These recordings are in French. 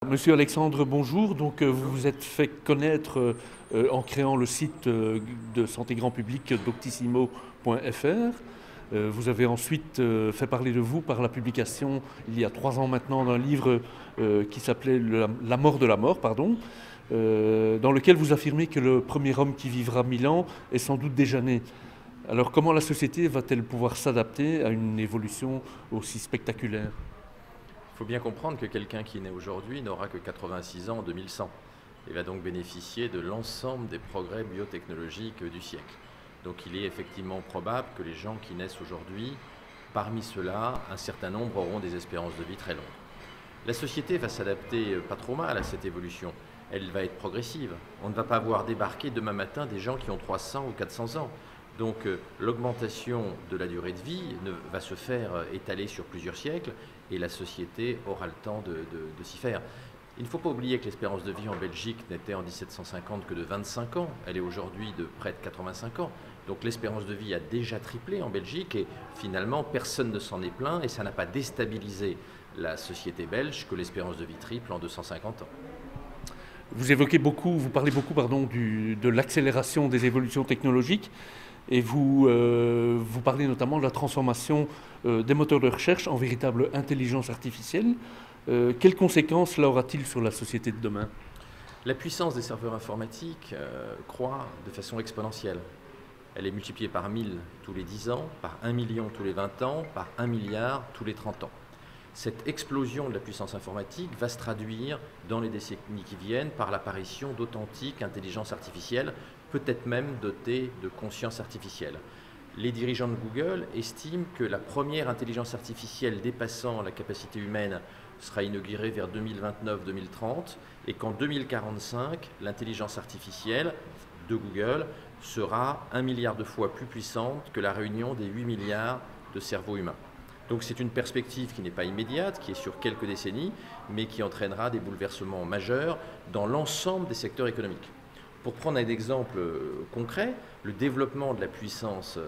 Monsieur Alexandre, bonjour. Donc, vous vous êtes fait connaître en créant le site de santé grand public doctissimo.fr. Vous avez ensuite fait parler de vous par la publication, il y a 3 ans maintenant, d'un livre qui s'appelait La mort de la mort, pardon, dans lequel vous affirmez que le premier homme qui vivra 1000 ans est sans doute déjà né. Alors, comment la société va-t-elle pouvoir s'adapter à une évolution aussi spectaculaire ? Il faut bien comprendre que quelqu'un qui est né aujourd'hui n'aura que 86 ans en 2100 et va donc bénéficier de l'ensemble des progrès biotechnologiques du siècle. Donc il est effectivement probable que les gens qui naissent aujourd'hui, parmi ceux-là, un certain nombre auront des espérances de vie très longues. La société va s'adapter pas trop mal à cette évolution. Elle va être progressive. On ne va pas voir débarquer demain matin des gens qui ont 300 ou 400 ans. Donc l'augmentation de la durée de vie va se faire étaler sur plusieurs siècles et la société aura le temps de s'y faire. Il ne faut pas oublier que l'espérance de vie en Belgique n'était en 1750 que de 25 ans. Elle est aujourd'hui de près de 85 ans. Donc l'espérance de vie a déjà triplé en Belgique et finalement personne ne s'en est plaint et ça n'a pas déstabilisé la société belge que l'espérance de vie triple en 250 ans. Vous parlez beaucoup de l'accélération des évolutions technologiques et vous parlez notamment de la transformation des moteurs de recherche en véritable intelligence artificielle. Quelles conséquences cela aura-t-il sur la société de demain ? La puissance des serveurs informatiques croît de façon exponentielle. Elle est multipliée par 1000 tous les 10 ans, par 1 million tous les 20 ans, par 1 milliard tous les 30 ans. Cette explosion de la puissance informatique va se traduire dans les décennies qui viennent par l'apparition d'authentiques intelligences artificielles, peut-être même dotées de conscience artificielle. Les dirigeants de Google estiment que la première intelligence artificielle dépassant la capacité humaine sera inaugurée vers 2029-2030 et qu'en 2045, l'intelligence artificielle de Google sera 1 milliard de fois plus puissante que la réunion des 8 milliards de cerveaux humains. Donc c'est une perspective qui n'est pas immédiate, qui est sur quelques décennies, mais qui entraînera des bouleversements majeurs dans l'ensemble des secteurs économiques. Pour prendre un exemple concret, le développement de la puissance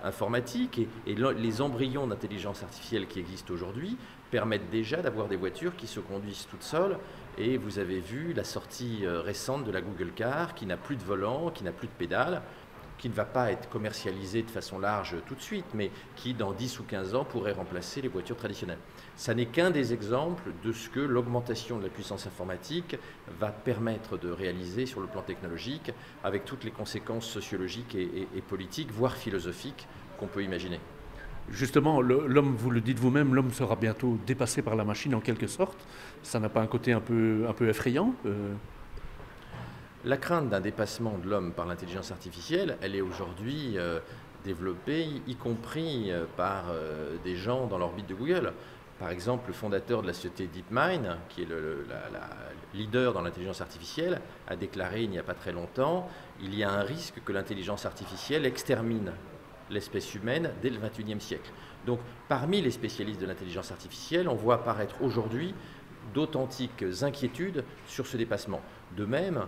informatique et les embryons d'intelligence artificielle qui existent aujourd'hui permettent déjà d'avoir des voitures qui se conduisent toutes seules. Et vous avez vu la sortie récente de la Google Car, qui n'a plus de volant, qui n'a plus de pédale, qui ne va pas être commercialisée de façon large tout de suite, mais qui, dans 10 ou 15 ans, pourrait remplacer les voitures traditionnelles. Ça n'est qu'un des exemples de ce que l'augmentation de la puissance informatique va permettre de réaliser sur le plan technologique, avec toutes les conséquences sociologiques et politiques, voire philosophiques, qu'on peut imaginer. Justement, l'homme, vous le dites vous-même, l'homme sera bientôt dépassé par la machine en quelque sorte. Ça n'a pas un côté un peu effrayant La crainte d'un dépassement de l'homme par l'intelligence artificielle, elle est aujourd'hui développée, y compris par des gens dans l'orbite de Google. Par exemple, le fondateur de la société DeepMind, qui est la leader dans l'intelligence artificielle, a déclaré il n'y a pas très longtemps « Il y a un risque que l'intelligence artificielle extermine l'espèce humaine dès le XXIe siècle ». Donc, parmi les spécialistes de l'intelligence artificielle, on voit apparaître aujourd'hui d'authentiques inquiétudes sur ce dépassement. De même,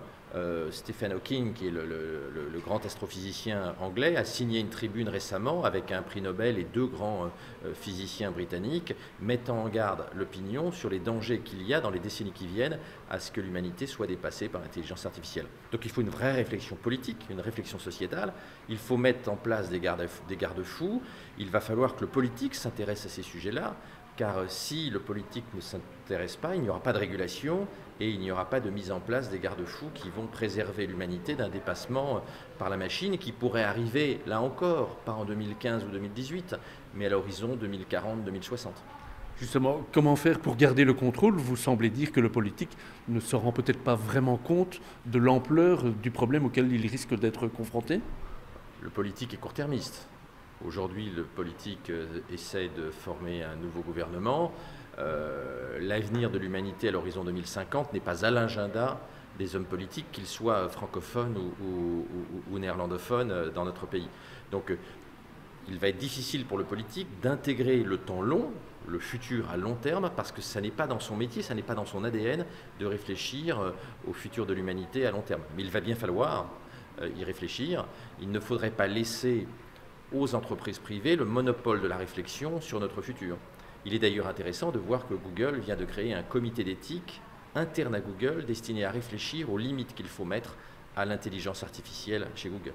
Stephen Hawking, qui est le grand astrophysicien anglais, a signé une tribune récemment avec un prix Nobel et 2 grands physiciens britanniques, mettant en garde l'opinion sur les dangers qu'il y a dans les décennies qui viennent à ce que l'humanité soit dépassée par l'intelligence artificielle. Donc il faut une vraie réflexion politique, une réflexion sociétale, il faut mettre en place des garde-fous, il va falloir que le politique s'intéresse à ces sujets-là, car si le politique ne s'intéresse pas, il n'y aura pas de régulation et il n'y aura pas de mise en place des garde-fous qui vont préserver l'humanité d'un dépassement par la machine qui pourrait arriver, là encore, pas en 2015 ou 2018, mais à l'horizon 2040-2060. Justement, comment faire pour garder le contrôle ? Vous semblez dire que le politique ne se rend peut-être pas vraiment compte de l'ampleur du problème auquel il risque d'être confronté ? Le politique est court-termiste. Aujourd'hui, le politique essaie de former un nouveau gouvernement. L'avenir de l'humanité à l'horizon 2050 n'est pas à l'agenda des hommes politiques, qu'ils soient francophones ou néerlandophones dans notre pays. Donc, il va être difficile pour le politique d'intégrer le temps long, le futur à long terme, parce que ça n'est pas dans son métier, ça n'est pas dans son ADN de réfléchir au futur de l'humanité à long terme. Mais il va bien falloir y réfléchir. Il ne faudrait pas laisser aux entreprises privées le monopole de la réflexion sur notre futur. Il est d'ailleurs intéressant de voir que Google vient de créer un comité d'éthique interne à Google destinée à réfléchir aux limites qu'il faut mettre à l'intelligence artificielle chez Google.